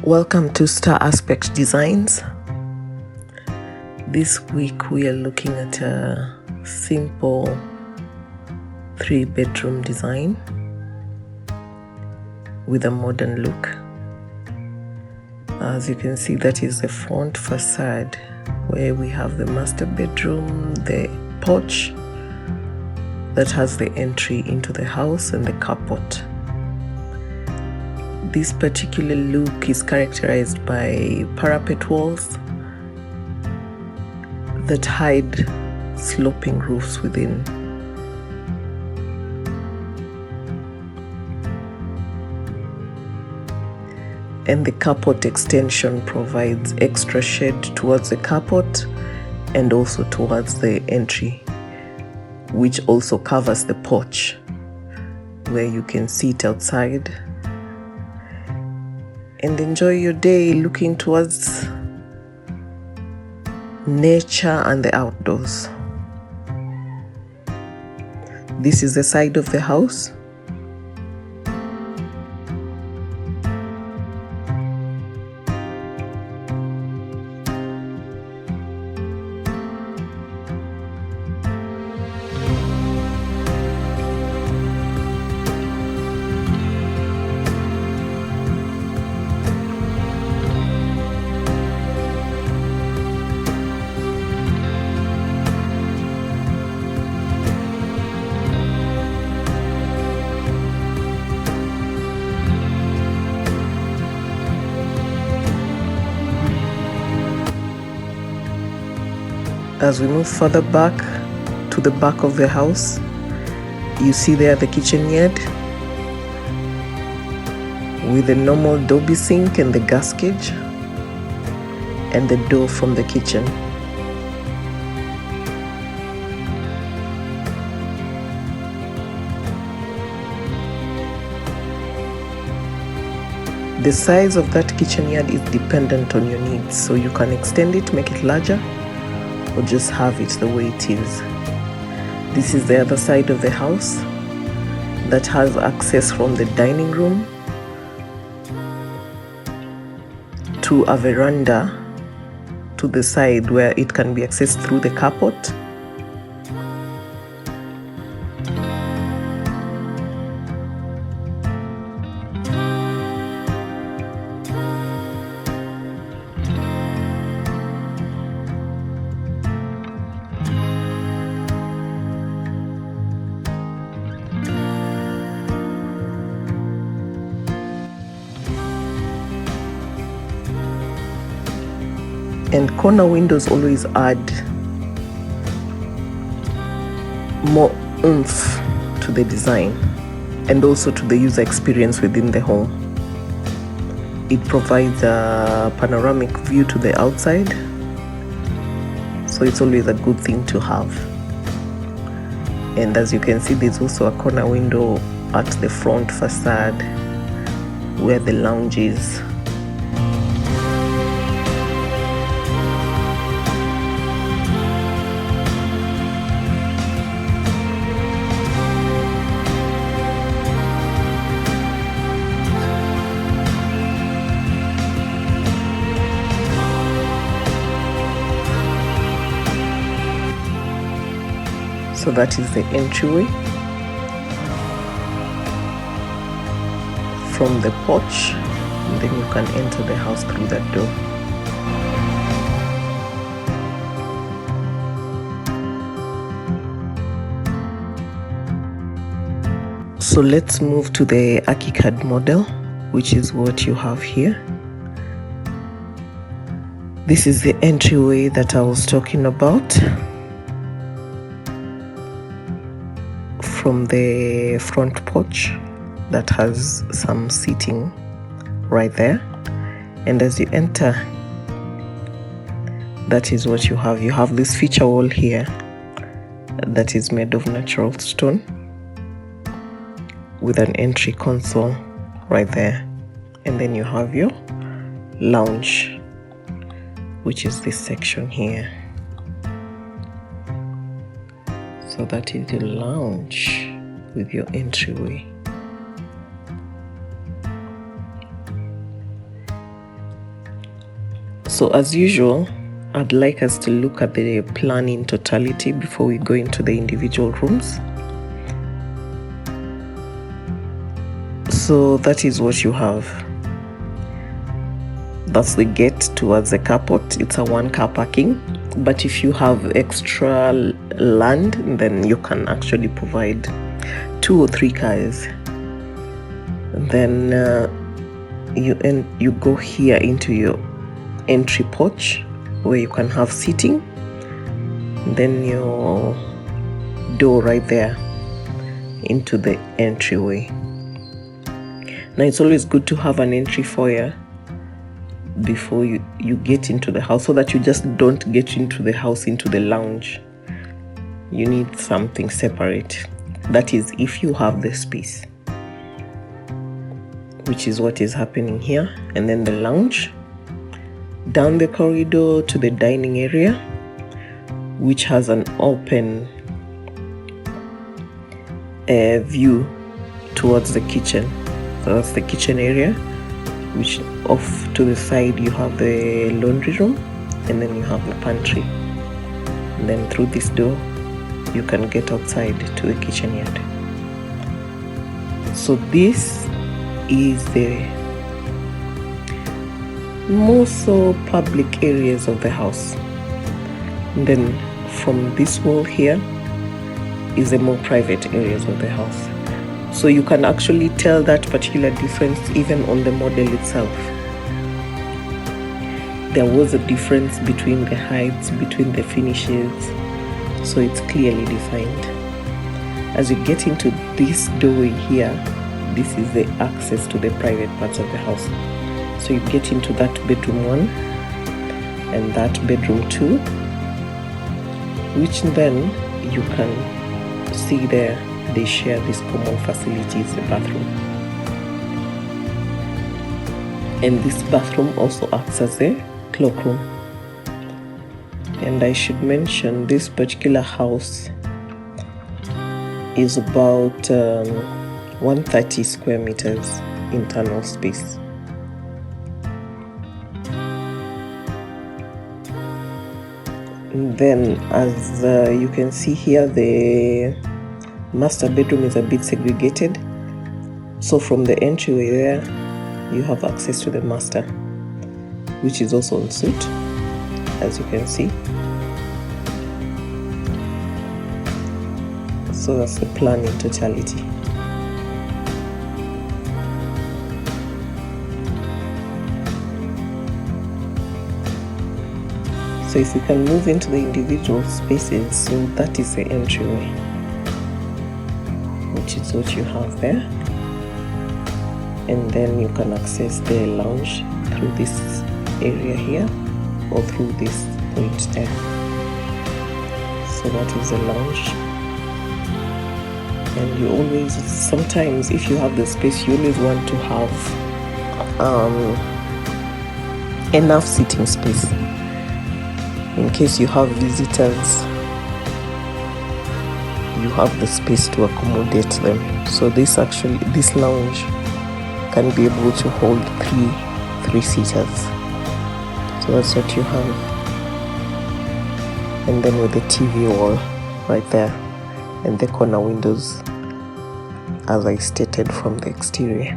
Welcome to staraspectdesigns. This week we are looking at a simple 3-bedroom design with a modern look. As you can see, that is the front facade where we have the master bedroom, the porch that has the entry into the house, and the carport. This particular look is characterized by parapet walls that hide sloping roofs within. And the carport extension provides extra shade towards the carport and also towards the entry, which also covers the porch where you can sit outside and enjoy your day looking towards nature and the outdoors. This is the side of the house. As we move further back to the back of the house, you see there the kitchen yard with the normal Dobby sink and the gas gauge and the door from the kitchen. The size of that kitchen yard is dependent on your needs, so you can extend it, make it larger, or just have it the way it is. This is the other side of the house that has access from the dining room to a veranda to the side where it can be accessed through the carport. And corner windows always add more oomph to the design and also to the user experience within the home. It provides a panoramic view to the outside, so it's always a good thing to have. And as you can see, there's also a corner window at the front facade where the lounge is. So that is the entryway from the porch, and then you can enter the house through that door. So let's move to the ArchiCAD model, which is what you have here. This is the entryway that I was talking about. From the front porch that has some seating right there, and as you enter, that is what you have. You have this feature wall here that is made of natural stone with an entry console right there, and then you have your lounge, which is this section here. So that is the lounge with your entryway. So as usual, I'd like us to look at the plan in totality before we go into the individual rooms. So that is what you have. That's the gate towards the carport. It's a 1-car parking, but if you have extra land, then you can actually provide 2 or 3 cars. Then you go here into your entry porch where you can have seating, then your door right there into the entryway. Now it's always good to have an entry foyer before you get into the house, so that you just don't get into the house into the lounge. You need something separate. That is if you have the space, which is what is happening here. And then the lounge, down the corridor to the dining area, which has an open view towards the kitchen. So that's the kitchen area, which off to the side you have the laundry room, and then you have the pantry. And then through this door you can get outside to the kitchen yard. So this is the more so public areas of the house. And then from this wall here is the more private areas of the house. So you can actually tell that particular difference even on the model itself. There was a difference between the heights, between the finishes, so it's clearly defined. As you get into this doorway here, this is the access to the private parts of the house. So you get into that bedroom 1 and that bedroom 2, which then you can see there they share these common facilities, the bathroom. And this bathroom also acts as a cloakroom. And I should mention this particular house is about 130 square meters internal space. And then as you can see here, the master bedroom is a bit segregated. So from the entryway there, you have access to the master, which is also ensuite, as you can see. So that's the plan in totality. So if we can move into the individual spaces, so that is the entryway, which is what you have there. And then you can access the lounge through this area here or through this point there. So that is the lounge. And you always, sometimes if you have the space, you always want to have enough seating space in case you have visitors. You have the space to accommodate them. So this lounge can be able to hold three seaters. So that's what you have. And then with the TV wall right there and the corner windows, as I stated, from the exterior.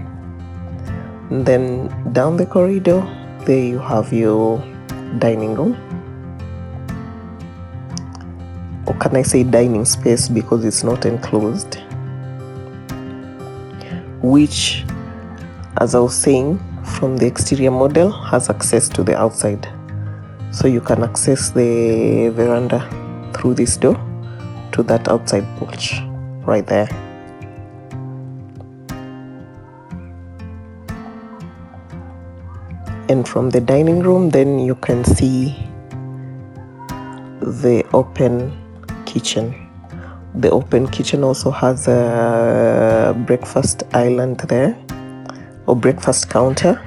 And then down the corridor, there you have your dining room. Or can I say dining space, because it's not enclosed, which, as I was saying, from the exterior model has access to the outside. So you can access the veranda through this door to that outside porch right there. And from the dining room, then you can see the open kitchen. The open kitchen also has a breakfast island there, or breakfast counter.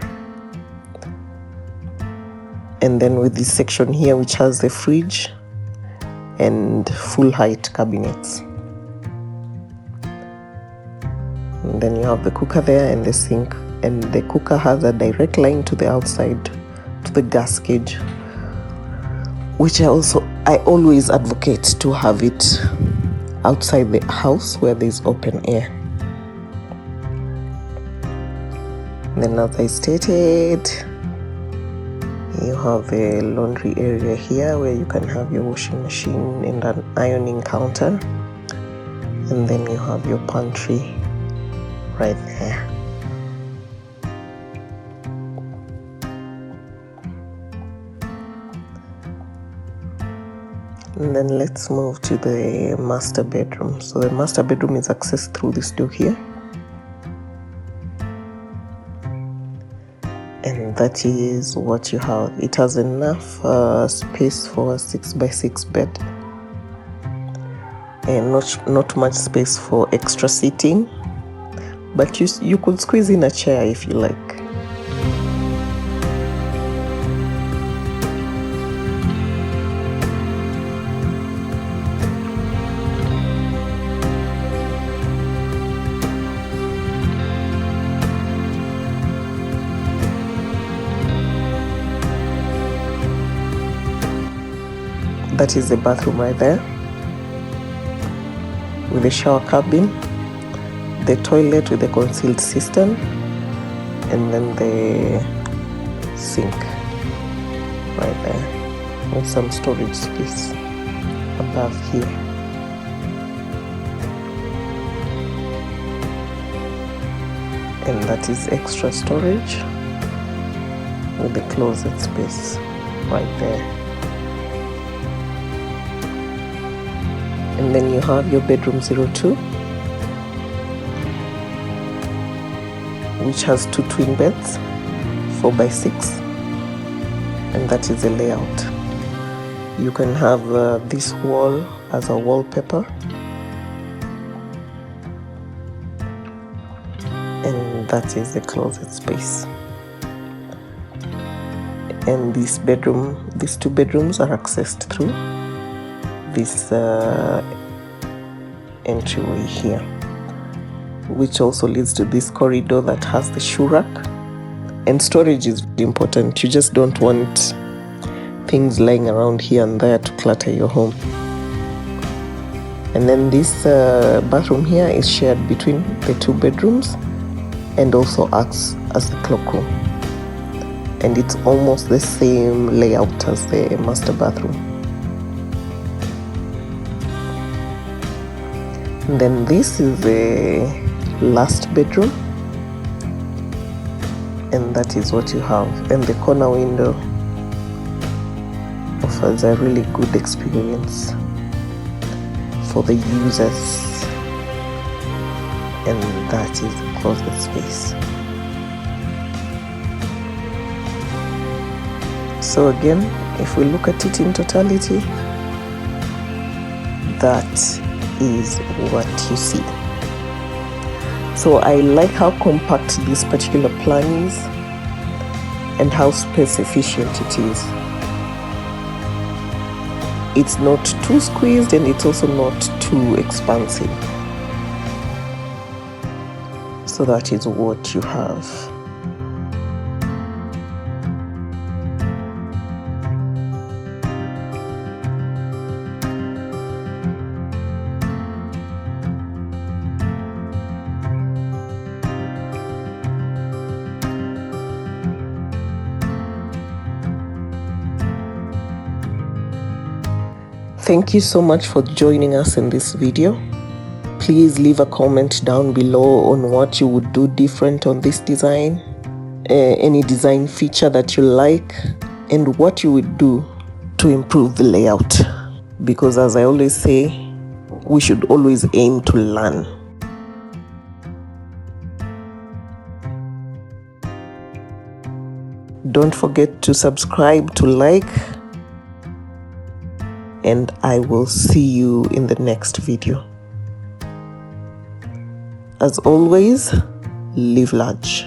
And then with this section here, which has the fridge and full height cabinets. And then you have the cooker there and the sink. And the cooker has a direct line to the outside to the gas gauge, which I always advocate to have it outside the house where there's open air. Then, as I stated, you have a laundry area here where you can have your washing machine and an ironing counter, and then you have your pantry right there. And then let's move to the master bedroom. So the master bedroom is accessed through this door here. And that is what you have. It has enough space for a 6x6 bed. And not much space for extra seating. But you could squeeze in a chair if you like. That is the bathroom right there, with the shower cabin, the toilet with the concealed cistern, and then the sink right there, with some storage space above here. And that is extra storage with the closet space right there. And then you have your bedroom 02, which has 2 twin beds, 4x6, and that is the layout. You can have this wall as a wallpaper, and that is the closet space. And these 2 bedrooms are accessed through this entryway here, which also leads to this corridor that has the shoe rack. And storage is really important. You just don't want things lying around here and there to clutter your home. And then this bathroom here is shared between the 2 bedrooms and also acts as the cloakroom. And it's almost the same layout as the master bathroom. And then this is the last bedroom, and that is what you have. And the corner window offers a really good experience for the users, and that is the closet space. So again, if we look at it in totality, that is what you see. So I like how compact this particular plan is and how space efficient it is. It's not too squeezed and it's also not too expansive. So that is what you have. Thank you so much for joining us in this video. Please leave a comment down below on what you would do different on this design, any design feature that you like, and what you would do to improve the layout. Because as I always say, we should always aim to learn. Don't forget to subscribe, to like, and I will see you in the next video. As always, live large.